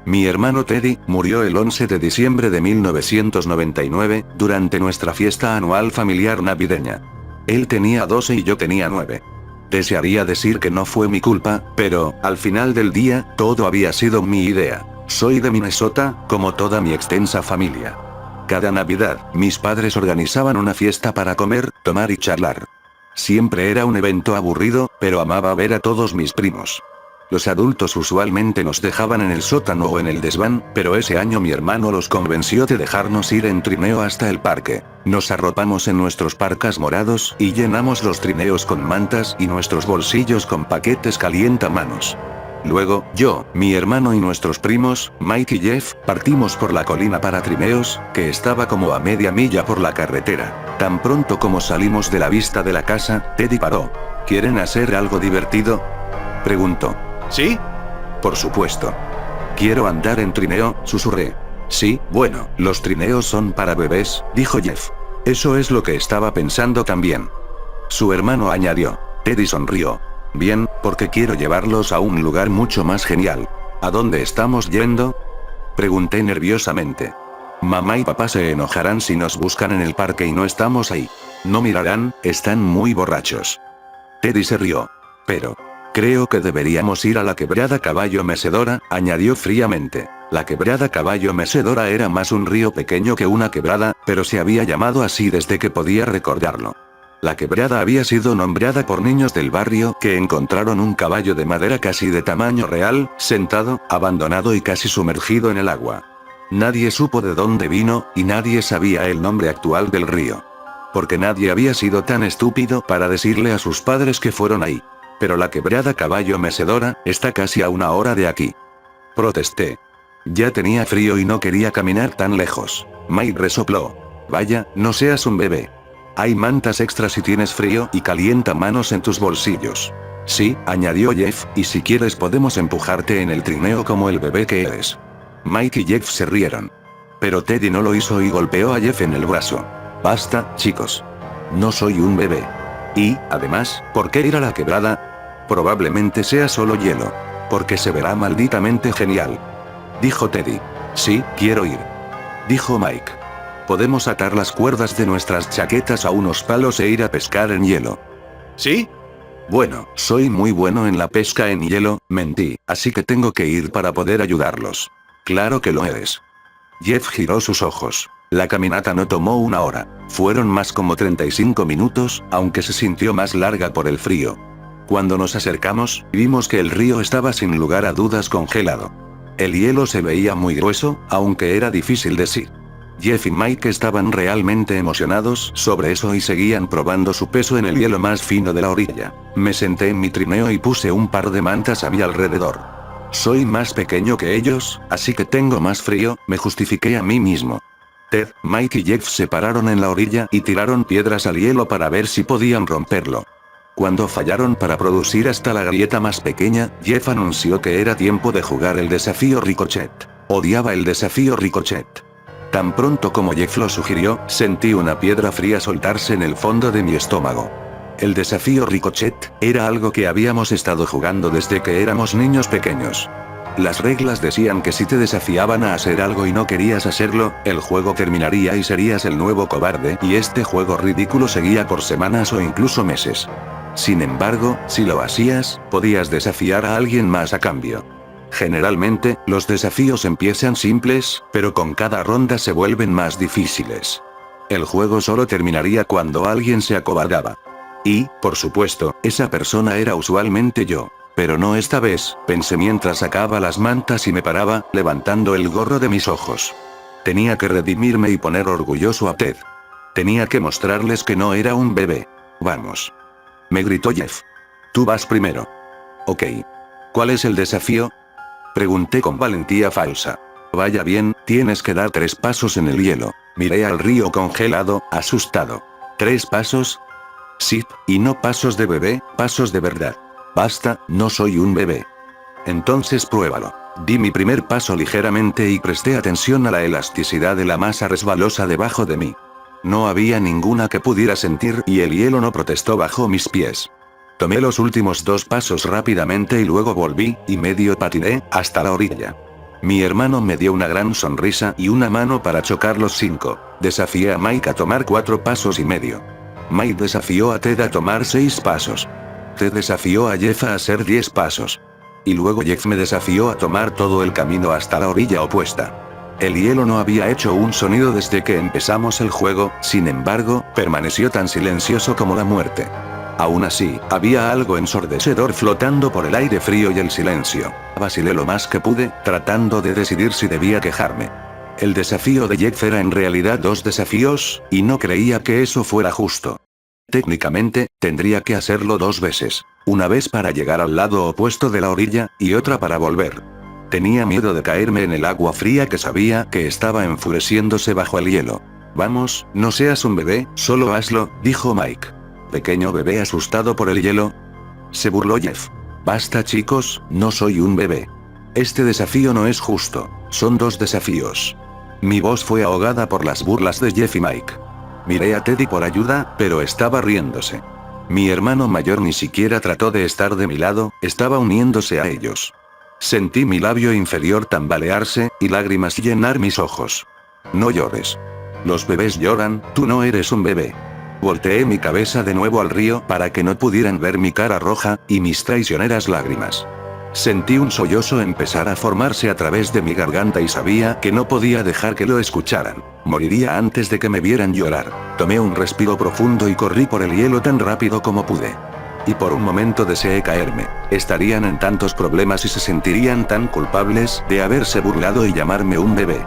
Mi hermano Teddy murió el 11 de diciembre de 1999, durante nuestra fiesta anual familiar navideña. Él tenía 12 y yo tenía 9. Desearía decir que no fue mi culpa, pero, al final del día, todo había sido mi idea. Soy de Minnesota, como toda mi extensa familia. Cada Navidad, mis padres organizaban una fiesta para comer, tomar y charlar. Siempre era un evento aburrido, pero amaba ver a todos mis primos. Los adultos usualmente nos dejaban en el sótano o en el desván, pero ese año mi hermano los convenció de dejarnos ir en trineo hasta el parque. Nos arropamos en nuestros parcas morados y llenamos los trineos con mantas y nuestros bolsillos con paquetes calientamanos. Luego, yo, mi hermano y nuestros primos, Mike y Jeff, partimos por la colina para trineos, que estaba como a media milla por la carretera. Tan pronto como salimos de la vista de la casa, Teddy paró. ¿Quieren hacer algo divertido?, preguntó. ¿Sí? Por supuesto. Quiero andar en trineo, susurré. Sí, bueno, los trineos son para bebés, dijo Jeff. Eso es lo que estaba pensando también. Su hermano añadió. Teddy sonrió. Bien, porque quiero llevarlos a un lugar mucho más genial. ¿A dónde estamos yendo?, pregunté nerviosamente. Mamá y papá se enojarán si nos buscan en el parque y no estamos ahí. No mirarán, están muy borrachos. Teddy se rió. Pero creo que deberíamos ir a la quebrada Caballo Mecedora, añadió fríamente. La quebrada Caballo Mecedora era más un río pequeño que una quebrada, pero se había llamado así desde que podía recordarlo. La quebrada había sido nombrada por niños del barrio que encontraron un caballo de madera casi de tamaño real, sentado, abandonado y casi sumergido en el agua. Nadie supo de dónde vino, y nadie sabía el nombre actual del río. Porque nadie había sido tan estúpido para decirle a sus padres que fueron ahí. Pero la quebrada Caballo Mecedora está casi a 1 hora de aquí. Protesté. Ya tenía frío y no quería caminar tan lejos. Mike resopló. Vaya, no seas un bebé. Hay mantas extras si tienes frío y calienta manos en tus bolsillos. Sí, añadió Jeff, y si quieres podemos empujarte en el trineo como el bebé que eres. Mike y Jeff se rieron. Pero Teddy no lo hizo y golpeó a Jeff en el brazo. Basta, chicos. No soy un bebé. Y, además, ¿por qué ir a la quebrada? Probablemente sea solo hielo. Porque se verá malditamente genial. Dijo Teddy. Sí, quiero ir. Dijo Mike. Podemos atar las cuerdas de nuestras chaquetas a unos palos e ir a pescar en hielo. ¿Sí? Bueno, soy muy bueno en la pesca en hielo, mentí, así que tengo que ir para poder ayudarlos. Claro que lo eres. Jeff giró sus ojos. La caminata no tomó 1 hora. Fueron más como 35 minutos, aunque se sintió más larga por el frío. Cuando nos acercamos, vimos que el río estaba sin lugar a dudas congelado. El hielo se veía muy grueso, aunque era difícil decir. Jeff y Mike estaban realmente emocionados sobre eso y seguían probando su peso en el hielo más fino de la orilla. Me senté en mi trineo y puse un par de mantas a mi alrededor. Soy más pequeño que ellos, así que tengo más frío, me justifiqué a mí mismo. Ted, Mike y Jeff se pararon en la orilla y tiraron piedras al hielo para ver si podían romperlo. Cuando fallaron para producir hasta la grieta más pequeña, Jeff anunció que era tiempo de jugar el desafío Ricochet. Odiaba el desafío Ricochet. Tan pronto como Jeff lo sugirió, sentí una piedra fría soltarse en el fondo de mi estómago. El desafío Ricochet era algo que habíamos estado jugando desde que éramos niños pequeños. Las reglas decían que si te desafiaban a hacer algo y no querías hacerlo, el juego terminaría y serías el nuevo cobarde, y este juego ridículo seguía por semanas o incluso meses. Sin embargo, si lo hacías, podías desafiar a alguien más a cambio. Generalmente, los desafíos empiezan simples, pero con cada ronda se vuelven más difíciles. El juego solo terminaría cuando alguien se acobardaba. Y, por supuesto, esa persona era usualmente yo. Pero no esta vez, pensé mientras sacaba las mantas y me paraba, levantando el gorro de mis ojos. Tenía que redimirme y poner orgulloso a Ted. Tenía que mostrarles que no era un bebé. Vamos. Me gritó Jeff. Tú vas primero. Ok. ¿Cuál es el desafío?, pregunté con valentía falsa. Vaya bien, tienes que dar 3 pasos en el hielo. Miré al río congelado, asustado. ¿3 pasos? Sí, y no pasos de bebé, pasos de verdad. Basta, no soy un bebé. Entonces pruébalo. Di mi primer paso ligeramente y presté atención a la elasticidad de la masa resbalosa debajo de mí. No había ninguna que pudiera sentir y el hielo no protestó bajo mis pies. Tomé los últimos 2 pasos rápidamente y luego volví, y medio patiné, hasta la orilla. Mi hermano me dio una gran sonrisa y una mano para chocar los 5. Desafié a Mike a tomar 4 pasos y medio. Mike desafió a Ted a tomar 6 pasos. Ted desafió a Jeff a hacer 10 pasos. Y luego Jeff me desafió a tomar todo el camino hasta la orilla opuesta. El hielo no había hecho un sonido desde que empezamos el juego, sin embargo, permaneció tan silencioso como la muerte. Aún así, había algo ensordecedor flotando por el aire frío y el silencio. Vacilé lo más que pude, tratando de decidir si debía quejarme. El desafío de Jeff era en realidad 2 desafíos, y no creía que eso fuera justo. Técnicamente, tendría que hacerlo 2 veces. Una vez para llegar al lado opuesto de la orilla, y otra para volver. Tenía miedo de caerme en el agua fría que sabía que estaba enfureciéndose bajo el hielo. Vamos, no seas un bebé, solo hazlo, dijo Mike. ¿Pequeño bebé asustado por el hielo? Se burló Jeff. Basta chicos, no soy un bebé. Este desafío no es justo, son 2 desafíos. Mi voz fue ahogada por las burlas de Jeff y Mike. Miré a Teddy por ayuda, pero estaba riéndose. Mi hermano mayor ni siquiera trató de estar de mi lado, estaba uniéndose a ellos. Sentí mi labio inferior tambalearse, y lágrimas llenar mis ojos. No llores. Los bebés lloran, tú no eres un bebé. Volteé mi cabeza de nuevo al río para que no pudieran ver mi cara roja, y mis traicioneras lágrimas. Sentí un sollozo empezar a formarse a través de mi garganta y sabía que no podía dejar que lo escucharan. Moriría antes de que me vieran llorar. Tomé un respiro profundo y corrí por el hielo tan rápido como pude. Y por un momento deseé caerme. Estarían en tantos problemas y se sentirían tan culpables de haberse burlado y llamarme un bebé.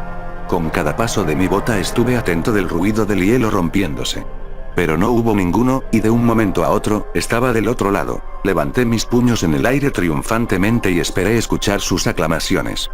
Con cada paso de mi bota estuve atento del ruido del hielo rompiéndose. Pero no hubo ninguno, y de un momento a otro, estaba del otro lado. Levanté mis puños en el aire triunfantemente y esperé escuchar sus aclamaciones.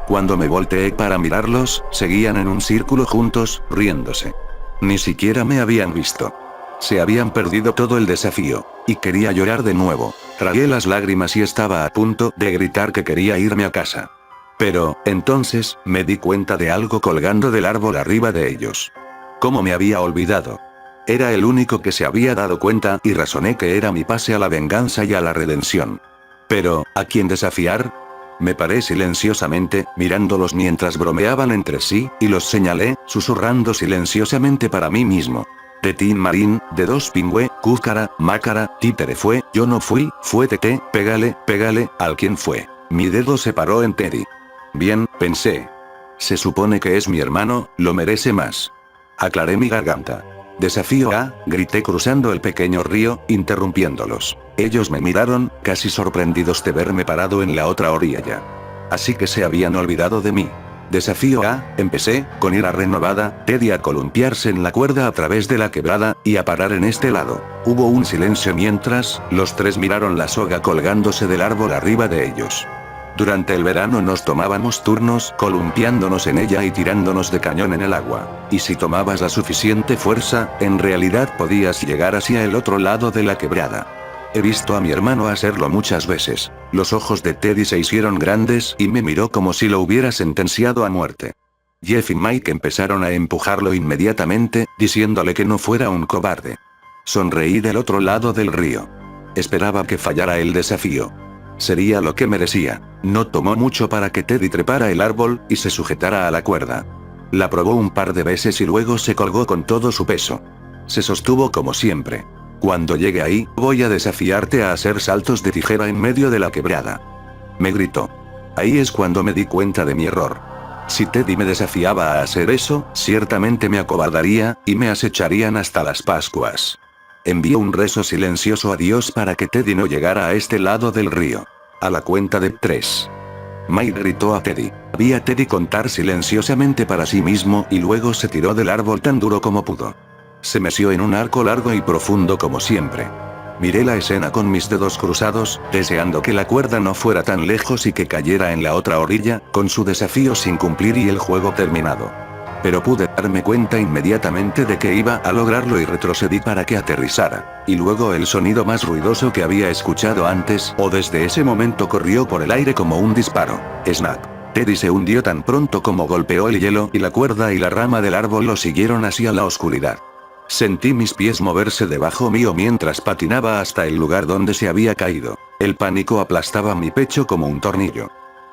Cuando me volteé para mirarlos, seguían en un círculo juntos, riéndose. Ni siquiera me habían visto. Se habían perdido todo el desafío, y quería llorar de nuevo. Tragué las lágrimas y estaba a punto de gritar que quería irme a casa. Pero, entonces, me di cuenta de algo colgando del árbol arriba de ellos. ¿Cómo me había olvidado? Era el único que se había dado cuenta y razoné que era mi pase a la venganza y a la redención. Pero, ¿a quién desafiar? Me paré silenciosamente, mirándolos mientras bromeaban entre sí, y los señalé, susurrando silenciosamente para mí mismo. De Tin Marín, de 2 Pingüe, Cúcara, Mácara, Títere fue, yo no fui, fue Tete, pégale, ¿al quién fue? Mi dedo se paró en Teddy. Bien, pensé. Se supone que es mi hermano, lo merece más. Aclaré mi garganta. Desafío A, grité cruzando el pequeño río, interrumpiéndolos. Ellos me miraron, casi sorprendidos de verme parado en la otra orilla. Así que se habían olvidado de mí. Desafío A, empecé, con ira renovada, Teddy a columpiarse en la cuerda a través de la quebrada, y a parar en este lado. Hubo un silencio mientras, los 3 miraron la soga colgándose del árbol arriba de ellos. Durante el verano nos tomábamos turnos columpiándonos en ella y tirándonos de cañón en el agua. Y si tomabas la suficiente fuerza, en realidad podías llegar hacia el otro lado de la quebrada. He visto a mi hermano hacerlo muchas veces. Los ojos de Teddy se hicieron grandes y me miró como si lo hubiera sentenciado a muerte. Jeff y Mike empezaron a empujarlo inmediatamente, diciéndole que no fuera un cobarde. Sonreí del otro lado del río. Esperaba que fallara el desafío. Sería lo que merecía. No tomó mucho para que Teddy trepara el árbol y se sujetara a la cuerda. La probó un par de veces y luego se colgó con todo su peso. Se sostuvo como siempre. Cuando llegue ahí, voy a desafiarte a hacer saltos de tijera en medio de la quebrada. Me gritó. Ahí es cuando me di cuenta de mi error. Si Teddy me desafiaba a hacer eso, ciertamente me acobardaría, y me acecharían hasta las Pascuas. Envié un rezo silencioso a Dios para que Teddy no llegara a este lado del río. A la cuenta de 3. Mike gritó a Teddy. Vi a Teddy contar silenciosamente para sí mismo y luego se tiró del árbol tan duro como pudo. Se meció en un arco largo y profundo como siempre. Miré la escena con mis dedos cruzados, deseando que la cuerda no fuera tan lejos y que cayera en la otra orilla, con su desafío sin cumplir y el juego terminado. Pero pude darme cuenta inmediatamente de que iba a lograrlo y retrocedí para que aterrizara. Y luego el sonido más ruidoso que había escuchado antes o desde ese momento corrió por el aire como un disparo. Snap. Teddy se hundió tan pronto como golpeó el hielo y la cuerda y la rama del árbol lo siguieron hacia la oscuridad. Sentí mis pies moverse debajo mío mientras patinaba hasta el lugar donde se había caído. El pánico aplastaba mi pecho como un tornillo.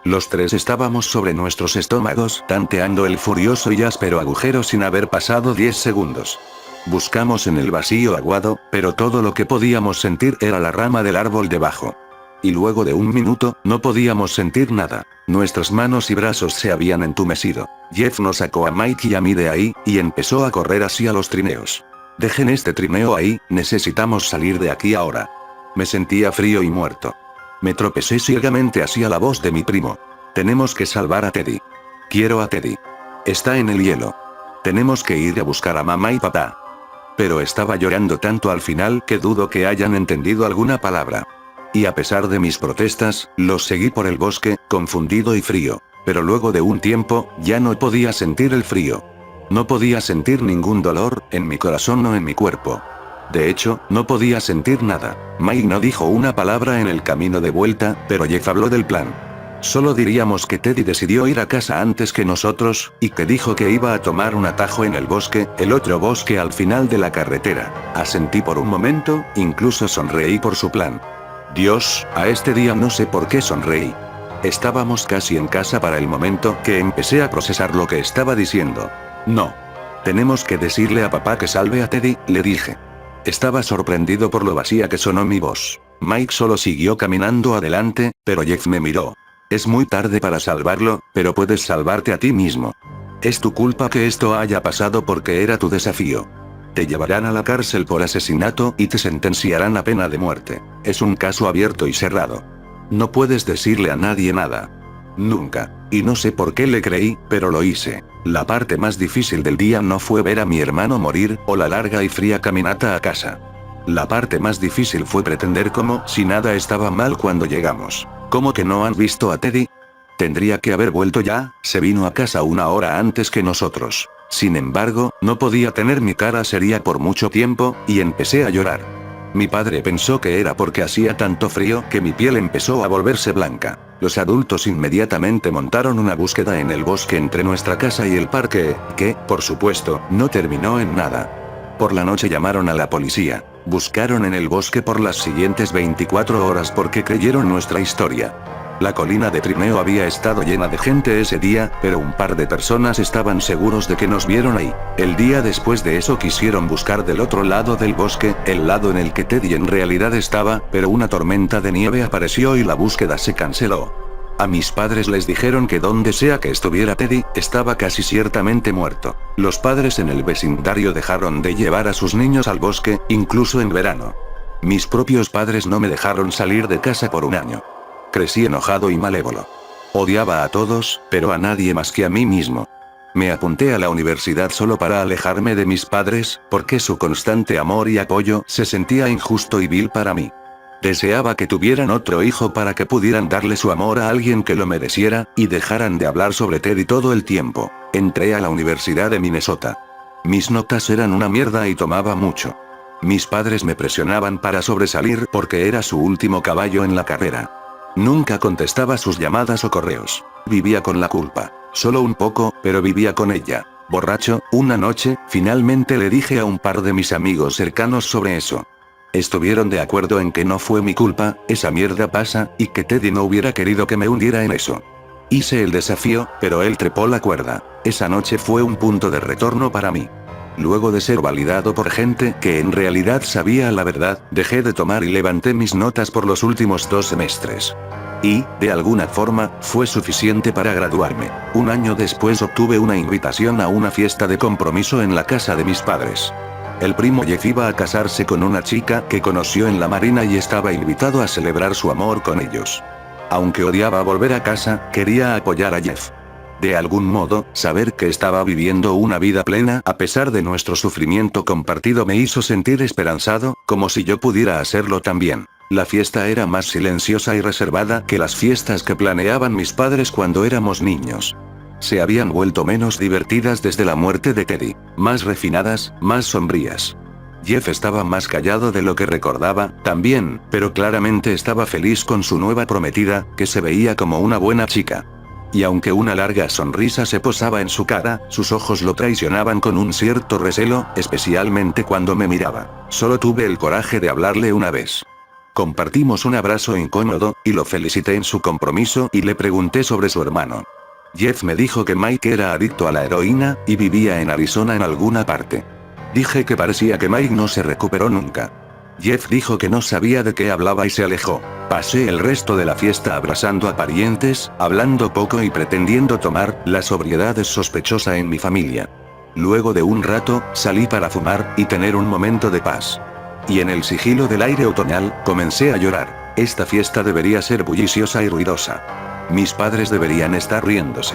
Los tres estábamos sobre nuestros estómagos, tanteando el furioso y áspero agujero sin haber pasado 10 segundos. Buscamos en el vacío aguado, pero todo lo que podíamos sentir era la rama del árbol debajo. Y luego de un minuto, no podíamos sentir nada. Nuestras manos y brazos se habían entumecido. Jeff nos sacó a Mike y a mí de ahí, y empezó a correr hacia los trineos. Dejen este trineo ahí, necesitamos salir de aquí ahora. Me sentía frío y muerto. Me tropecé ciegamente hacia la voz de mi primo. Tenemos que salvar a Teddy. Quiero a Teddy. Está en el hielo. Tenemos que ir a buscar a mamá y papá. Pero estaba llorando tanto al final que dudo que hayan entendido alguna palabra. Y a pesar de mis protestas, los seguí por el bosque, confundido y frío. Pero luego de un tiempo, ya no podía sentir el frío. No podía sentir ningún dolor, en mi corazón o en mi cuerpo. De hecho, no podía sentir nada. Mike no dijo una palabra en el camino de vuelta, pero Jeff habló del plan. Solo diríamos que Teddy decidió ir a casa antes que nosotros, y que dijo que iba a tomar un atajo en el bosque, el otro bosque al final de la carretera. Asentí por un momento, incluso sonreí por su plan. Dios, a este día no sé por qué sonreí. Estábamos casi en casa para el momento que empecé a procesar lo que estaba diciendo. No. Tenemos que decirle a papá que salve a Teddy, le dije. Estaba sorprendido por lo vacía que sonó mi voz. Mike solo siguió caminando adelante, pero Jeff me miró. Es muy tarde para salvarlo, pero puedes salvarte a ti mismo. Es tu culpa que esto haya pasado porque era tu desafío. Te llevarán a la cárcel por asesinato y te sentenciarán a pena de muerte. Es un caso abierto y cerrado. No puedes decirle a nadie nada. Nunca. Y no sé por qué le creí, pero lo hice. La parte más difícil del día no fue ver a mi hermano morir, o la larga y fría caminata a casa. La parte más difícil fue pretender como si nada estaba mal cuando llegamos. ¿Cómo que no han visto a Teddy? Tendría que haber vuelto ya, se vino a casa una hora antes que nosotros. Sin embargo, no podía tener mi cara seria por mucho tiempo, y empecé a llorar. Mi padre pensó que era porque hacía tanto frío que mi piel empezó a volverse blanca. Los adultos inmediatamente montaron una búsqueda en el bosque entre nuestra casa y el parque, que, por supuesto, no terminó en nada. Por la noche llamaron a la policía. Buscaron en el bosque por las siguientes 24 horas porque creyeron nuestra historia. La colina de trineo había estado llena de gente ese día, pero un par de personas estaban seguros de que nos vieron ahí. El día después de eso quisieron buscar del otro lado del bosque, el lado en el que Teddy en realidad estaba, pero una tormenta de nieve apareció y la búsqueda se canceló. A mis padres les dijeron que donde sea que estuviera Teddy, estaba casi ciertamente muerto. Los padres en el vecindario dejaron de llevar a sus niños al bosque, incluso en verano. Mis propios padres no me dejaron salir de casa por un año. Crecí enojado y malévolo. Odiaba a todos, pero a nadie más que a mí mismo. Me apunté a la universidad solo para alejarme de mis padres, porque su constante amor y apoyo se sentía injusto y vil para mí. Deseaba que tuvieran otro hijo para que pudieran darle su amor a alguien que lo mereciera, y dejaran de hablar sobre Teddy todo el tiempo. Entré a la Universidad de Minnesota. Mis notas eran una mierda y tomaba mucho. Mis padres me presionaban para sobresalir porque era su último caballo en la carrera. Nunca contestaba sus llamadas o correos. Vivía con la culpa. Solo un poco, pero vivía con ella. Borracho, una noche, finalmente le dije a un par de mis amigos cercanos sobre eso. Estuvieron de acuerdo en que no fue mi culpa, esa mierda pasa, y que Teddy no hubiera querido que me hundiera en eso. Hice el desafío, pero él trepó la cuerda. Esa noche fue un punto de retorno para mí. Luego de ser validado por gente que en realidad sabía la verdad, dejé de tomar y levanté mis notas por los últimos 2 semestres. Y, de alguna forma, fue suficiente para graduarme. Un año después obtuve una invitación a una fiesta de compromiso en la casa de mis padres. El primo Jeff iba a casarse con una chica que conoció en la marina y estaba invitado a celebrar su amor con ellos. Aunque odiaba volver a casa, quería apoyar a Jeff. De algún modo, saber que estaba viviendo una vida plena a pesar de nuestro sufrimiento compartido me hizo sentir esperanzado, como si yo pudiera hacerlo también. La fiesta era más silenciosa y reservada que las fiestas que planeaban mis padres cuando éramos niños. Se habían vuelto menos divertidas desde la muerte de Teddy, más refinadas, más sombrías. Jeff estaba más callado de lo que recordaba, también, pero claramente estaba feliz con su nueva prometida, que se veía como una buena chica. Y aunque una larga sonrisa se posaba en su cara, sus ojos lo traicionaban con un cierto recelo, especialmente cuando me miraba. Solo tuve el coraje de hablarle una vez. Compartimos un abrazo incómodo, y lo felicité en su compromiso y le pregunté sobre su hermano. Jeff me dijo que Mike era adicto a la heroína, y vivía en Arizona en alguna parte. Dije que parecía que Mike no se recuperó nunca. Jeff dijo que no sabía de qué hablaba y se alejó. Pasé el resto de la fiesta abrazando a parientes, hablando poco y pretendiendo tomar. La sobriedad es sospechosa en mi familia. Luego de un rato, salí para fumar y tener un momento de paz. Y en el sigilo del aire otoñal, comencé a llorar. Esta fiesta debería ser bulliciosa y ruidosa. Mis padres deberían estar riéndose.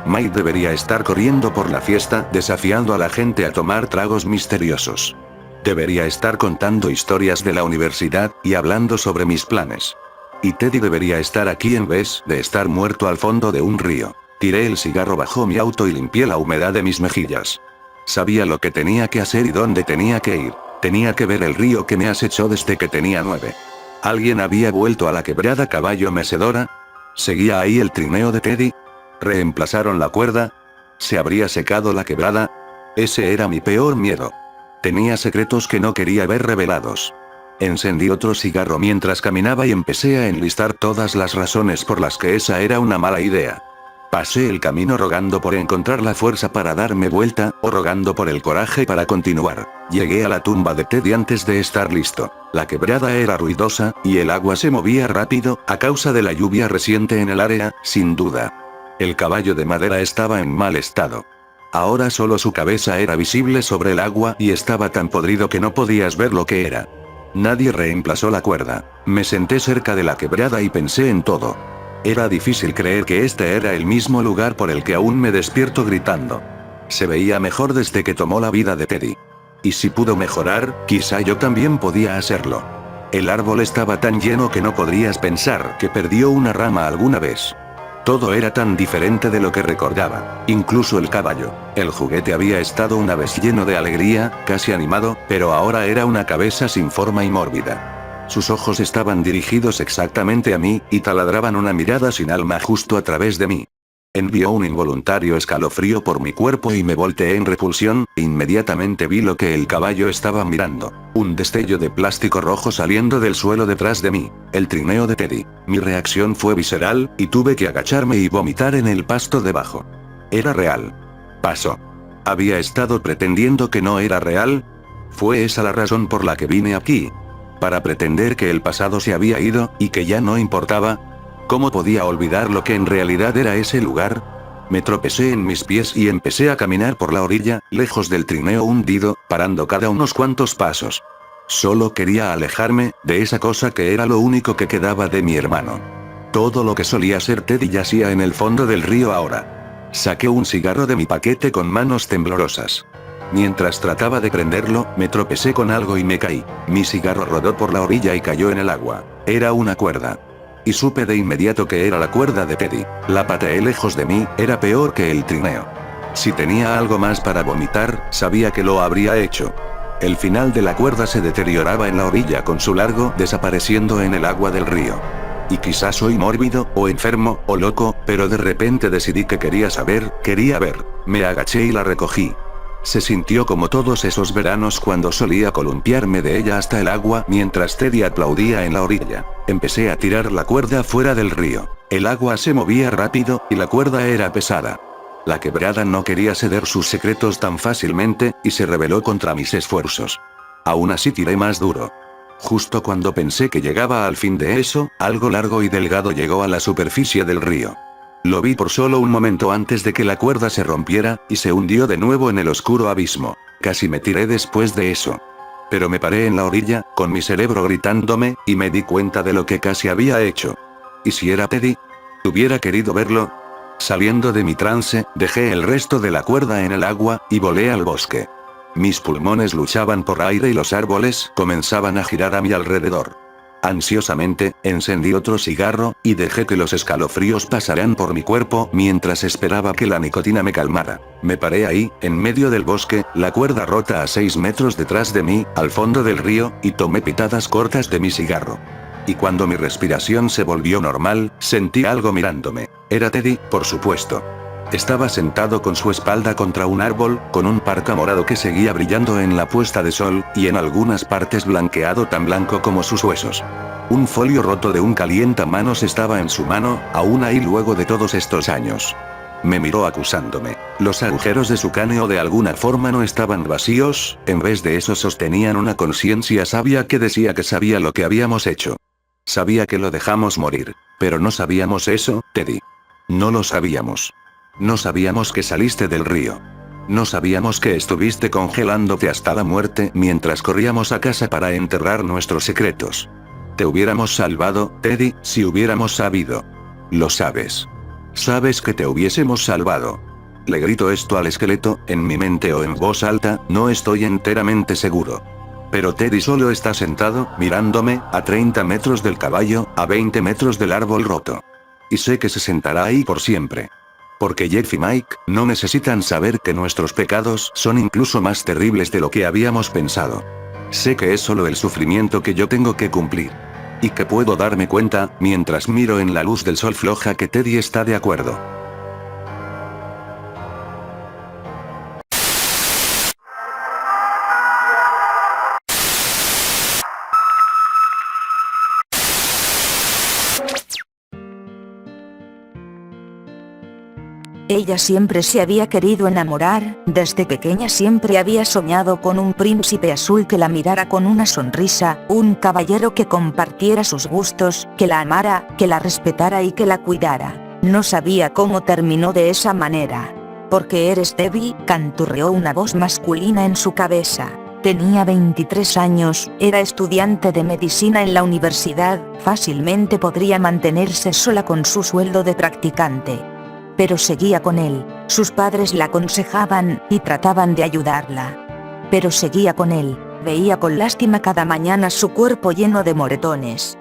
Mike debería estar corriendo por la fiesta, desafiando a la gente a tomar tragos misteriosos. Debería estar contando historias de la universidad, y hablando sobre mis planes. Y Teddy debería estar aquí en vez de estar muerto al fondo de un río. Tiré el cigarro bajo mi auto y limpié la humedad de mis mejillas. Sabía lo que tenía que hacer y dónde tenía que ir. Tenía que ver el río que me acechó desde que tenía 9. ¿Alguien había vuelto a la quebrada Caballo Mecedora? ¿Seguía ahí el trineo de Teddy? ¿Reemplazaron la cuerda? ¿Se habría secado la quebrada? Ese era mi peor miedo. Tenía secretos que no quería ver revelados. Encendí otro cigarro mientras caminaba y empecé a enlistar todas las razones por las que esa era una mala idea. Pasé el camino rogando por encontrar la fuerza para darme vuelta, o rogando por el coraje para continuar. Llegué a la tumba de Teddy antes de estar listo. La quebrada era ruidosa, y el agua se movía rápido, a causa de la lluvia reciente en el área, sin duda. El caballo de madera estaba en mal estado. Ahora solo su cabeza era visible sobre el agua y estaba tan podrido que no podías ver lo que era. Nadie reemplazó la cuerda. Me senté cerca de la quebrada y pensé en todo. Era difícil creer que este era el mismo lugar por el que aún me despierto gritando. Se veía mejor desde que tomó la vida de Teddy. Y si pudo mejorar, quizá yo también podía hacerlo. El árbol estaba tan lleno que no podrías pensar que perdió una rama alguna vez. Todo era tan diferente de lo que recordaba, incluso el caballo. El juguete había estado una vez lleno de alegría, casi animado, pero ahora era una cabeza sin forma y mórbida. Sus ojos estaban dirigidos exactamente a mí, y taladraban una mirada sin alma justo a través de mí. Envió un involuntario escalofrío por mi cuerpo y me volteé en repulsión. Inmediatamente vi lo que el caballo estaba mirando. Un destello de plástico rojo saliendo del suelo detrás de mí. El trineo de Teddy. Mi reacción fue visceral, y tuve que agacharme y vomitar en el pasto debajo. Era real. Pasó. ¿Había estado pretendiendo que no era real? ¿Fue esa la razón por la que vine aquí? ¿Para pretender que el pasado se había ido, y que ya no importaba? ¿Cómo podía olvidar lo que en realidad era ese lugar? Me tropecé en mis pies y empecé a caminar por la orilla, lejos del trineo hundido, parando cada unos cuantos pasos. Solo quería alejarme de esa cosa que era lo único que quedaba de mi hermano. Todo lo que solía ser Teddy yacía en el fondo del río ahora. Saqué un cigarro de mi paquete con manos temblorosas. Mientras trataba de prenderlo, me tropecé con algo y me caí. Mi cigarro rodó por la orilla y cayó en el agua. Era una cuerda. Y supe de inmediato que era la cuerda de Teddy. La pateé lejos de mí, era peor que el trineo. Si tenía algo más para vomitar, sabía que lo habría hecho. El final de la cuerda se deterioraba en la orilla con su largo desapareciendo en el agua del río. Y quizás soy mórbido, o enfermo, o loco, pero de repente decidí que quería saber, quería ver. Me agaché y la recogí. Se sintió como todos esos veranos cuando solía columpiarme de ella hasta el agua mientras Teddy aplaudía en la orilla. Empecé a tirar la cuerda fuera del río. El agua se movía rápido, y la cuerda era pesada. La quebrada no quería ceder sus secretos tan fácilmente, y se rebeló contra mis esfuerzos. Aún así tiré más duro. Justo cuando pensé que llegaba al fin de eso, algo largo y delgado llegó a la superficie del río. Lo vi por solo un momento antes de que la cuerda se rompiera, y se hundió de nuevo en el oscuro abismo. Casi me tiré después de eso. Pero me paré en la orilla, con mi cerebro gritándome, y me di cuenta de lo que casi había hecho. ¿Y si era Teddy? ¿Hubiera querido verlo? Saliendo de mi trance, dejé el resto de la cuerda en el agua, y volé al bosque. Mis pulmones luchaban por aire y los árboles comenzaban a girar a mi alrededor. Ansiosamente, encendí otro cigarro, y dejé que los escalofríos pasaran por mi cuerpo mientras esperaba que la nicotina me calmara. Me paré ahí, en medio del bosque, la cuerda rota a 6 metros detrás de mí, al fondo del río, y tomé pitadas cortas de mi cigarro. Y cuando mi respiración se volvió normal, sentí algo mirándome. Era Teddy, por supuesto. Estaba sentado con su espalda contra un árbol, con un parca morado que seguía brillando en la puesta de sol, y en algunas partes blanqueado tan blanco como sus huesos. Un folio roto de un calientamanos estaba en su mano, aún ahí luego de todos estos años. Me miró acusándome. Los agujeros de su cráneo de alguna forma no estaban vacíos, en vez de eso sostenían una conciencia sabia que decía que sabía lo que habíamos hecho. Sabía que lo dejamos morir. Pero no sabíamos eso, Teddy. No lo sabíamos. No sabíamos que saliste del río. No sabíamos que estuviste congelándote hasta la muerte mientras corríamos a casa para enterrar nuestros secretos. Te hubiéramos salvado, Teddy, si hubiéramos sabido. Lo sabes. Sabes que te hubiésemos salvado. Le grito esto al esqueleto, en mi mente o en voz alta, no estoy enteramente seguro. Pero Teddy solo está sentado, mirándome, a 30 metros del caballo, a 20 metros del árbol roto. Y sé que se sentará ahí por siempre. Porque Jeff y Mike no necesitan saber que nuestros pecados son incluso más terribles de lo que habíamos pensado. Sé que es solo el sufrimiento que yo tengo que cumplir. Y que puedo darme cuenta, mientras miro en la luz del sol floja, que Teddy está de acuerdo. Ella siempre se había querido enamorar, desde pequeña siempre había soñado con un príncipe azul que la mirara con una sonrisa, un caballero que compartiera sus gustos, que la amara, que la respetara y que la cuidara. No sabía cómo terminó de esa manera. Porque eres Debbie, canturreó una voz masculina en su cabeza. Tenía 23 años, era estudiante de medicina en la universidad, fácilmente podría mantenerse sola con su sueldo de practicante. Pero seguía con él, sus padres la aconsejaban, y trataban de ayudarla. Pero seguía con él, veía con lástima cada mañana su cuerpo lleno de moretones.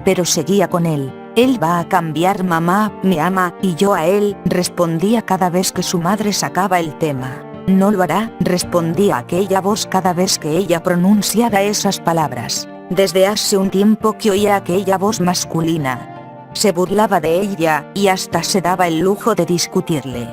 Pero seguía con él, él va a cambiar, mamá, me ama, y yo a él, respondía cada vez que su madre sacaba el tema. No lo hará, respondía aquella voz cada vez que ella pronunciaba esas palabras. Desde hace un tiempo que oía aquella voz masculina. Se burlaba de ella, y hasta se daba el lujo de discutirle.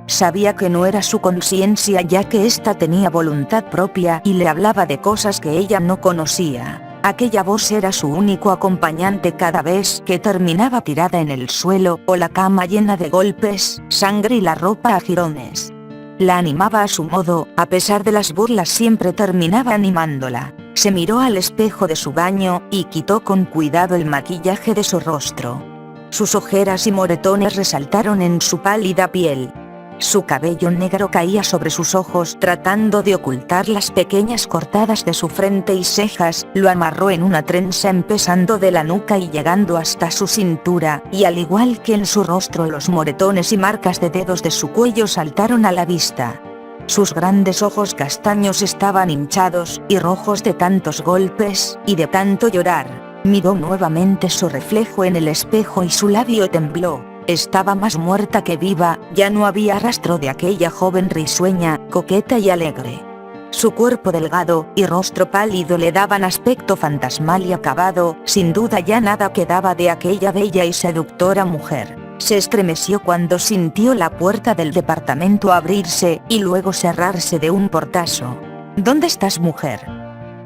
Sabía que no era su conciencia, ya que ésta tenía voluntad propia y le hablaba de cosas que ella no conocía. Aquella voz era su único acompañante cada vez que terminaba tirada en el suelo, o la cama llena de golpes, sangre y la ropa a jirones. La animaba a su modo, a pesar de las burlas siempre terminaba animándola. Se miró al espejo de su baño, y quitó con cuidado el maquillaje de su rostro. Sus ojeras y moretones resaltaron en su pálida piel. Su cabello negro caía sobre sus ojos tratando de ocultar las pequeñas cortadas de su frente y cejas, lo amarró en una trenza empezando de la nuca y llegando hasta su cintura, y al igual que en su rostro los moretones y marcas de dedos de su cuello saltaron a la vista. Sus grandes ojos castaños estaban hinchados y rojos de tantos golpes, y de tanto llorar. Miró nuevamente su reflejo en el espejo y su labio tembló. Estaba más muerta que viva, ya no había rastro de aquella joven risueña, coqueta y alegre. Su cuerpo delgado y rostro pálido le daban aspecto fantasmal y acabado, sin duda ya nada quedaba de aquella bella y seductora mujer. Se estremeció cuando sintió la puerta del departamento abrirse, y luego cerrarse de un portazo. ¿Dónde estás, mujer?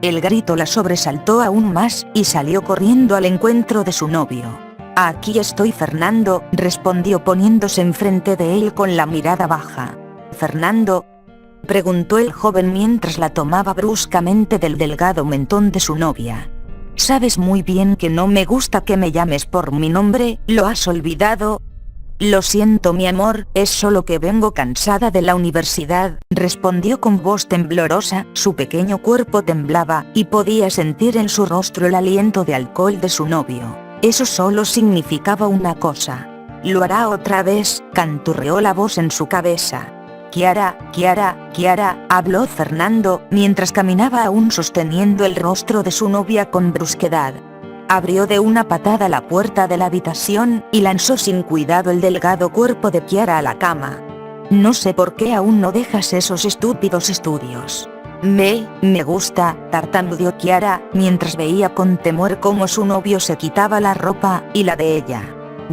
El grito la sobresaltó aún más, y salió corriendo al encuentro de su novio. Aquí estoy, Fernando, respondió poniéndose enfrente de él con la mirada baja. ¿Fernando?, preguntó el joven mientras la tomaba bruscamente del delgado mentón de su novia. Sabes muy bien que no me gusta que me llames por mi nombre, ¿lo has olvidado? Lo siento, mi amor, es solo que vengo cansada de la universidad, respondió con voz temblorosa. Su pequeño cuerpo temblaba, y podía sentir en su rostro el aliento de alcohol de su novio. Eso solo significaba una cosa. Lo hará otra vez, canturreó la voz en su cabeza. Kiara, Kiara, Kiara, habló Fernando, mientras caminaba aún sosteniendo el rostro de su novia con brusquedad. Abrió de una patada la puerta de la habitación, y lanzó sin cuidado el delgado cuerpo de Kiara a la cama. No sé por qué aún no dejas esos estúpidos estudios. Me gusta, tartamudeó Kiara, mientras veía con temor cómo su novio se quitaba la ropa, y la de ella.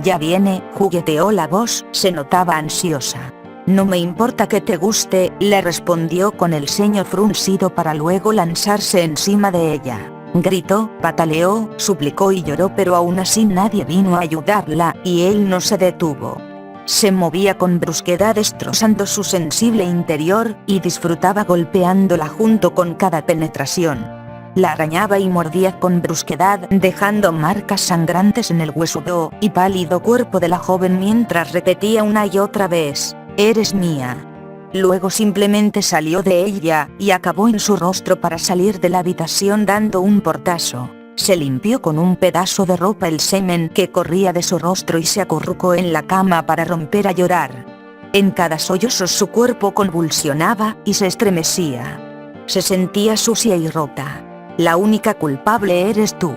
Ya viene, jugueteó la voz, se notaba ansiosa. No me importa que te guste, le respondió con el ceño fruncido para luego lanzarse encima de ella. Gritó, pataleó, suplicó y lloró, pero aún así nadie vino a ayudarla, y él no se detuvo. Se movía con brusquedad destrozando su sensible interior, y disfrutaba golpeándola junto con cada penetración. La arañaba y mordía con brusquedad, dejando marcas sangrantes en el huesudo y pálido cuerpo de la joven mientras repetía una y otra vez: «Eres mía». Luego simplemente salió de ella, y acabó en su rostro para salir de la habitación dando un portazo. Se limpió con un pedazo de ropa el semen que corría de su rostro y se acurrucó en la cama para romper a llorar. En cada sollozo su cuerpo convulsionaba y se estremecía. Se sentía sucia y rota. «La única culpable eres tú.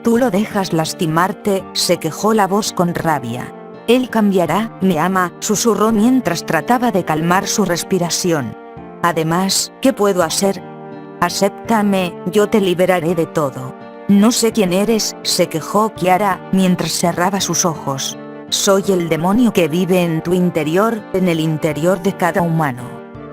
Tú lo dejas lastimarte», se quejó la voz con rabia. «Él cambiará, me ama», susurró mientras trataba de calmar su respiración. «Además, ¿qué puedo hacer? Acéptame, yo te liberaré de todo». «No sé quién eres», se quejó Kiara, mientras cerraba sus ojos. «Soy el demonio que vive en tu interior, en el interior de cada humano.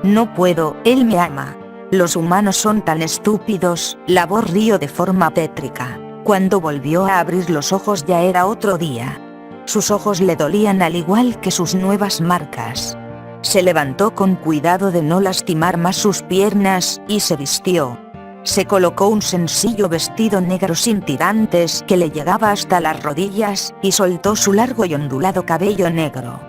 No puedo, él me ama. Los humanos son tan estúpidos», la voz rió de forma tétrica. Cuando volvió a abrir los ojos ya era otro día. Sus ojos le dolían al igual que sus nuevas marcas. Se levantó con cuidado de no lastimar más sus piernas, y se vistió. Se colocó un sencillo vestido negro sin tirantes que le llegaba hasta las rodillas, y soltó su largo y ondulado cabello negro.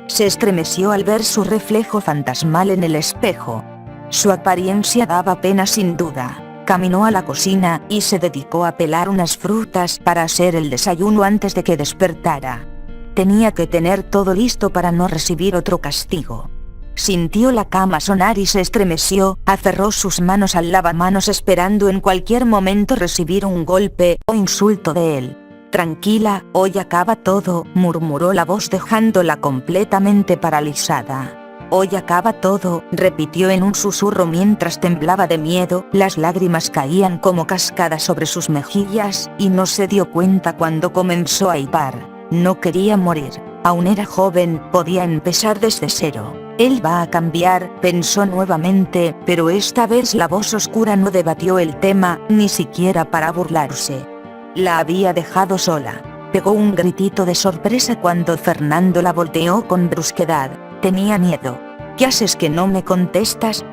Se estremeció al ver su reflejo fantasmal en el espejo. Su apariencia daba pena sin duda. Caminó a la cocina y se dedicó a pelar unas frutas para hacer el desayuno antes de que despertara. Tenía que tener todo listo para no recibir otro castigo. Sintió la cama sonar y se estremeció, aferró sus manos al lavamanos esperando en cualquier momento recibir un golpe o insulto de él. «Tranquila, hoy acaba todo», murmuró la voz dejándola completamente paralizada. «Hoy acaba todo», repitió en un susurro mientras temblaba de miedo, las lágrimas caían como cascadas sobre sus mejillas, y no se dio cuenta cuando comenzó a hipar. No quería morir, aún era joven, podía empezar desde cero. «Él va a cambiar», pensó nuevamente, pero esta vez la voz oscura no debatió el tema, ni siquiera para burlarse. La había dejado sola. Pegó un gritito de sorpresa cuando Fernando la volteó con brusquedad. Tenía miedo. «¿Qué haces que no me contestas?»,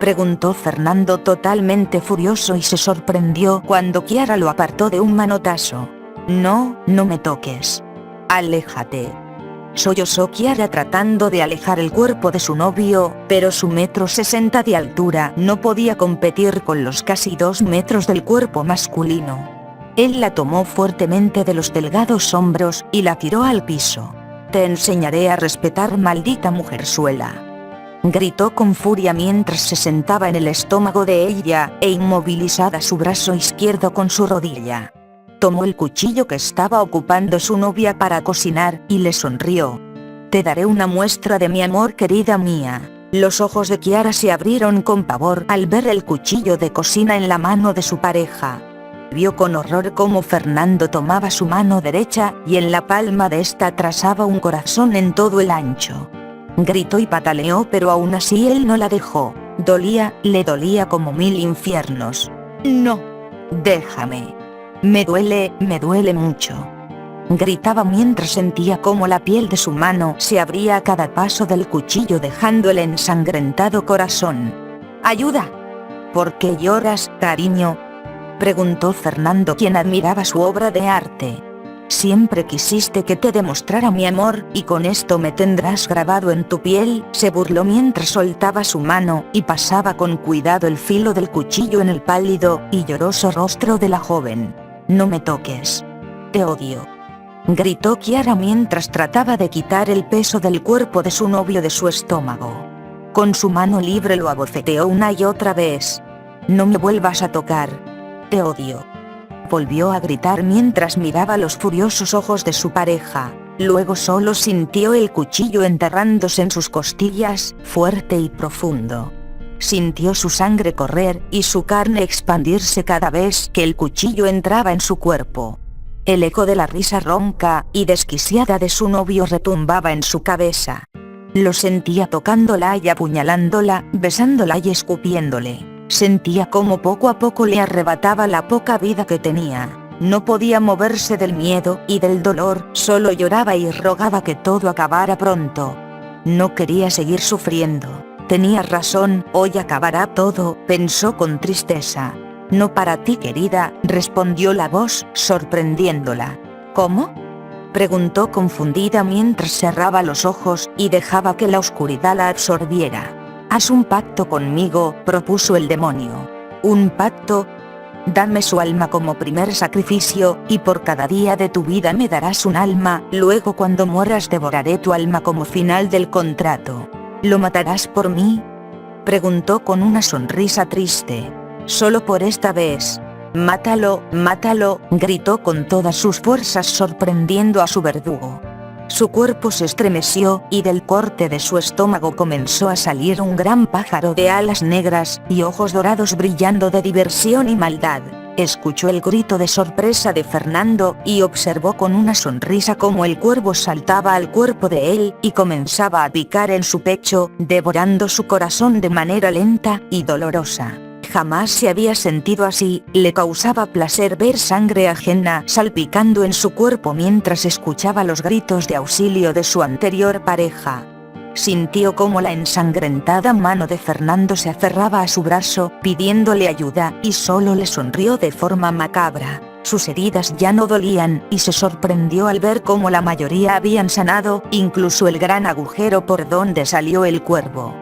preguntó Fernando totalmente furioso, y se sorprendió cuando Kiara lo apartó de un manotazo. «No, no me toques. Aléjate», sollozó Kiara tratando de alejar el cuerpo de su novio, pero su 1,60 m de altura no podía competir con los casi 2 metros del cuerpo masculino. Él la tomó fuertemente de los delgados hombros y la tiró al piso. «Te enseñaré a respetar, maldita mujerzuela», gritó con furia mientras se sentaba en el estómago de ella e inmovilizaba su brazo izquierdo con su rodilla. Tomó el cuchillo que estaba ocupando su novia para cocinar y le sonrió. «Te daré una muestra de mi amor, querida mía». Los ojos de Kiara se abrieron con pavor al ver el cuchillo de cocina en la mano de su pareja. Vio con horror cómo Fernando tomaba su mano derecha y en la palma de esta trazaba un corazón en todo el ancho. Gritó y pataleó, pero aún así él no la dejó. Le dolía como 1000 infiernos. «No. Déjame. Me duele mucho», gritaba mientras sentía cómo la piel de su mano se abría a cada paso del cuchillo dejando el ensangrentado corazón. «¡Ayuda! ¿Por qué lloras, cariño?», preguntó Fernando, quien admiraba su obra de arte. «Siempre quisiste que te demostrara mi amor, y con esto me tendrás grabado en tu piel», se burló mientras soltaba su mano y pasaba con cuidado el filo del cuchillo en el pálido y lloroso rostro de la joven. «No me toques. Te odio», gritó Kiara mientras trataba de quitar el peso del cuerpo de su novio de su estómago. Con su mano libre lo abofeteó una y otra vez. «No me vuelvas a tocar. Te odio», volvió a gritar mientras miraba los furiosos ojos de su pareja. Luego solo sintió el cuchillo enterrándose en sus costillas, fuerte y profundo. Sintió su sangre correr y su carne expandirse cada vez que el cuchillo entraba en su cuerpo. El eco de la risa ronca y desquiciada de su novio retumbaba en su cabeza. Lo sentía tocándola y apuñalándola, besándola y escupiéndole. Sentía como poco a poco le arrebataba la poca vida que tenía. No podía moverse del miedo y del dolor, solo lloraba y rogaba que todo acabara pronto. No quería seguir sufriendo. Tenía razón, hoy acabará todo, pensó con tristeza. No para ti, querida, respondió la voz, sorprendiéndola. ¿Cómo?, preguntó confundida mientras cerraba los ojos y dejaba que la oscuridad la absorbiera. Haz un pacto conmigo, propuso el demonio. ¿Un pacto? Dame su alma como primer sacrificio, y por cada día de tu vida me darás un alma, luego cuando mueras devoraré tu alma como final del contrato. ¿Lo matarás por mí?, preguntó con una sonrisa triste. Solo por esta vez. Mátalo, mátalo, gritó con todas sus fuerzas sorprendiendo a su verdugo. Su cuerpo se estremeció y del corte de su estómago comenzó a salir un gran pájaro de alas negras y ojos dorados brillando de diversión y maldad. Escuchó el grito de sorpresa de Fernando y observó con una sonrisa cómo el cuervo saltaba al cuerpo de él y comenzaba a picar en su pecho, devorando su corazón de manera lenta y dolorosa. Jamás se había sentido así, le causaba placer ver sangre ajena salpicando en su cuerpo mientras escuchaba los gritos de auxilio de su anterior pareja. Sintió como la ensangrentada mano de Fernando se aferraba a su brazo, pidiéndole ayuda, y solo le sonrió de forma macabra. Sus heridas ya no dolían, y se sorprendió al ver cómo la mayoría habían sanado, incluso el gran agujero por donde salió el cuervo.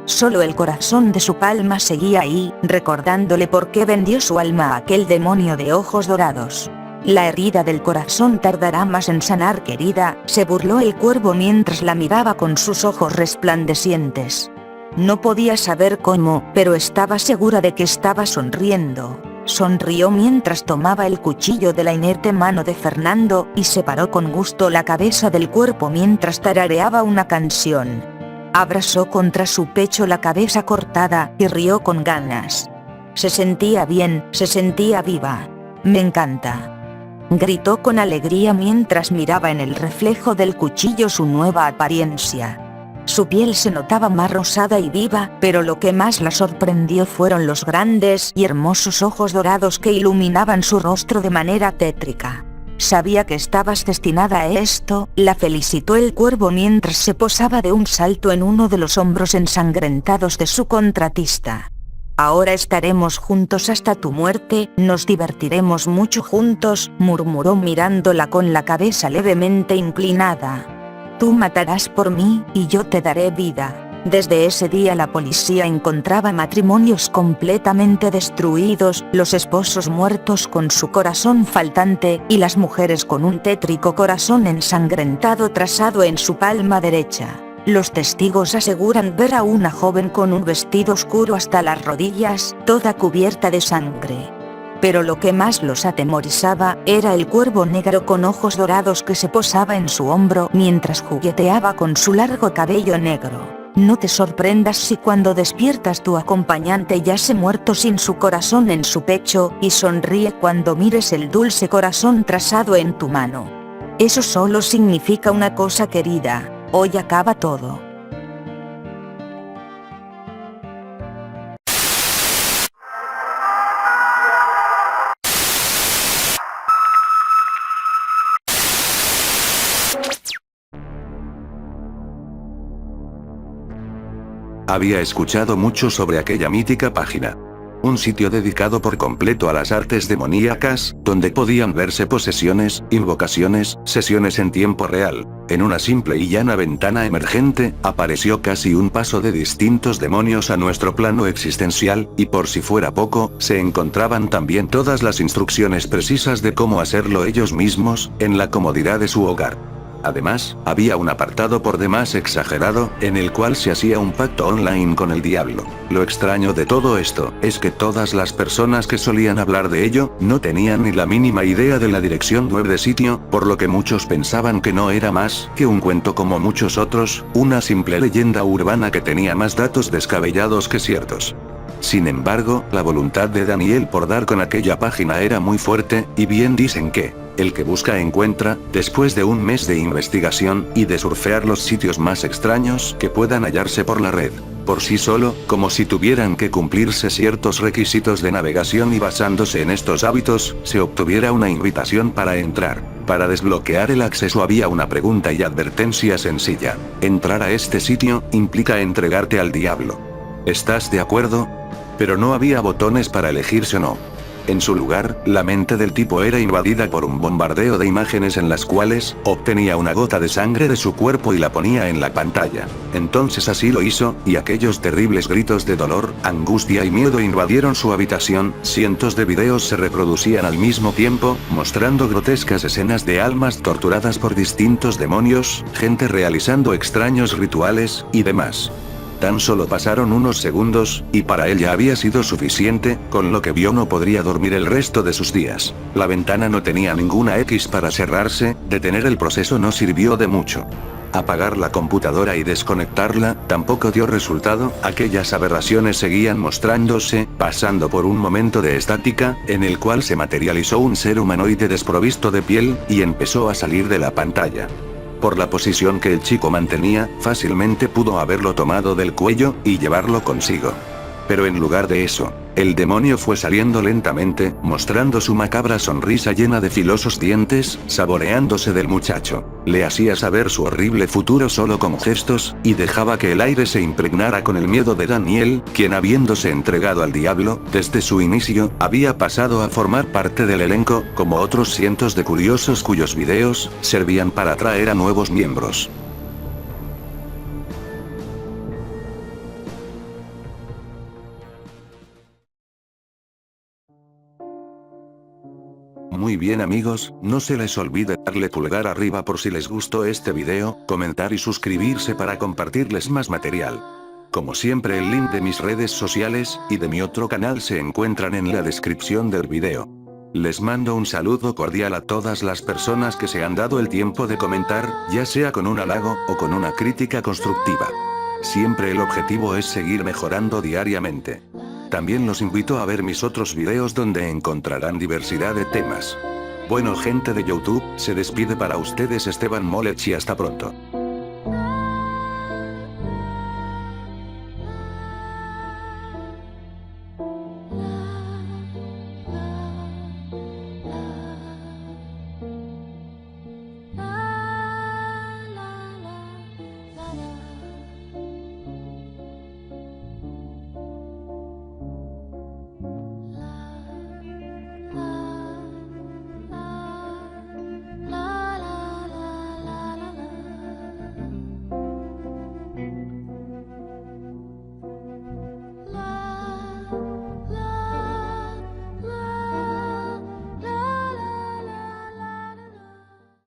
Solo el corazón de su palma seguía ahí, recordándole por qué vendió su alma a aquel demonio de ojos dorados. La herida del corazón tardará más en sanar, querida, se burló el cuervo mientras la miraba con sus ojos resplandecientes. No podía saber cómo, pero estaba segura de que estaba sonriendo. Sonrió mientras tomaba el cuchillo de la inerte mano de Fernando y separó con gusto la cabeza del cuerpo mientras tarareaba una canción. Abrazó contra su pecho la cabeza cortada y rió con ganas. Se sentía bien, se sentía viva. Me encanta, gritó con alegría mientras miraba en el reflejo del cuchillo su nueva apariencia. Su piel se notaba más rosada y viva, pero lo que más la sorprendió fueron los grandes y hermosos ojos dorados que iluminaban su rostro de manera tétrica. Sabía que estabas destinada a esto, la felicitó el cuervo mientras se posaba de un salto en uno de los hombros ensangrentados de su contratista. Ahora estaremos juntos hasta tu muerte, nos divertiremos mucho juntos, murmuró mirándola con la cabeza levemente inclinada. Tú matarás por mí, y yo te daré vida. Desde ese día la policía encontraba matrimonios completamente destruidos, los esposos muertos con su corazón faltante, y las mujeres con un tétrico corazón ensangrentado trazado en su palma derecha. Los testigos aseguran ver a una joven con un vestido oscuro hasta las rodillas, toda cubierta de sangre. Pero lo que más los atemorizaba era el cuervo negro con ojos dorados que se posaba en su hombro mientras jugueteaba con su largo cabello negro. No te sorprendas si cuando despiertas tu acompañante yace muerto sin su corazón en su pecho, y sonríe cuando mires el dulce corazón trazado en tu mano. Eso solo significa una cosa, querida: hoy acaba todo. Había escuchado mucho sobre aquella mítica página. Un sitio dedicado por completo a las artes demoníacas, donde podían verse posesiones, invocaciones, sesiones en tiempo real. En una simple y llana ventana emergente, apareció casi un paso de distintos demonios a nuestro plano existencial, y por si fuera poco, se encontraban también todas las instrucciones precisas de cómo hacerlo ellos mismos, en la comodidad de su hogar. Además, había un apartado por demás exagerado, en el cual se hacía un pacto online con el diablo. Lo extraño de todo esto, es que todas las personas que solían hablar de ello, no tenían ni la mínima idea de la dirección web de sitio, por lo que muchos pensaban que no era más que un cuento como muchos otros, una simple leyenda urbana que tenía más datos descabellados que ciertos. Sin embargo, la voluntad de Daniel por dar con aquella página era muy fuerte, y bien dicen que, el que busca encuentra, después de un mes de investigación, y de surfear los sitios más extraños que puedan hallarse por la red. Por sí solo, como si tuvieran que cumplirse ciertos requisitos de navegación y basándose en estos hábitos, se obtuviera una invitación para entrar. Para desbloquear el acceso había una pregunta y advertencia sencilla. Entrar a este sitio, implica entregarte al diablo. ¿Estás de acuerdo? Pero no había botones para elegir sí o no. En su lugar, la mente del tipo era invadida por un bombardeo de imágenes en las cuales, obtenía una gota de sangre de su cuerpo y la ponía en la pantalla. Entonces así lo hizo, y aquellos terribles gritos de dolor, angustia y miedo invadieron su habitación. Cientos de videos se reproducían al mismo tiempo, mostrando grotescas escenas de almas torturadas por distintos demonios, gente realizando extraños rituales, y demás. Tan solo pasaron unos segundos, y para él ya había sido suficiente, con lo que vio no podría dormir el resto de sus días. La ventana no tenía ninguna X para cerrarse, detener el proceso no sirvió de mucho. Apagar la computadora y desconectarla, tampoco dio resultado, aquellas aberraciones seguían mostrándose, pasando por un momento de estática, en el cual se materializó un ser humanoide desprovisto de piel, y empezó a salir de la pantalla. Por la posición que el chico mantenía, fácilmente pudo haberlo tomado del cuello, y llevarlo consigo. Pero en lugar de eso, el demonio fue saliendo lentamente, mostrando su macabra sonrisa llena de filosos dientes, saboreándose del muchacho. Le hacía saber su horrible futuro solo con gestos, y dejaba que el aire se impregnara con el miedo de Daniel, quien habiéndose entregado al diablo, desde su inicio, había pasado a formar parte del elenco, como otros cientos de curiosos cuyos videos, servían para atraer a nuevos miembros. Muy bien amigos, no se les olvide darle pulgar arriba por si les gustó este video, comentar y suscribirse para compartirles más material. Como siempre el link de mis redes sociales, y de mi otro canal se encuentran en la descripción del video. Les mando un saludo cordial a todas las personas que se han dado el tiempo de comentar, ya sea con un halago, o con una crítica constructiva. Siempre el objetivo es seguir mejorando diariamente. También los invito a ver mis otros videos donde encontrarán diversidad de temas. Bueno gente de YouTube, se despide para ustedes Esteban Molech y hasta pronto.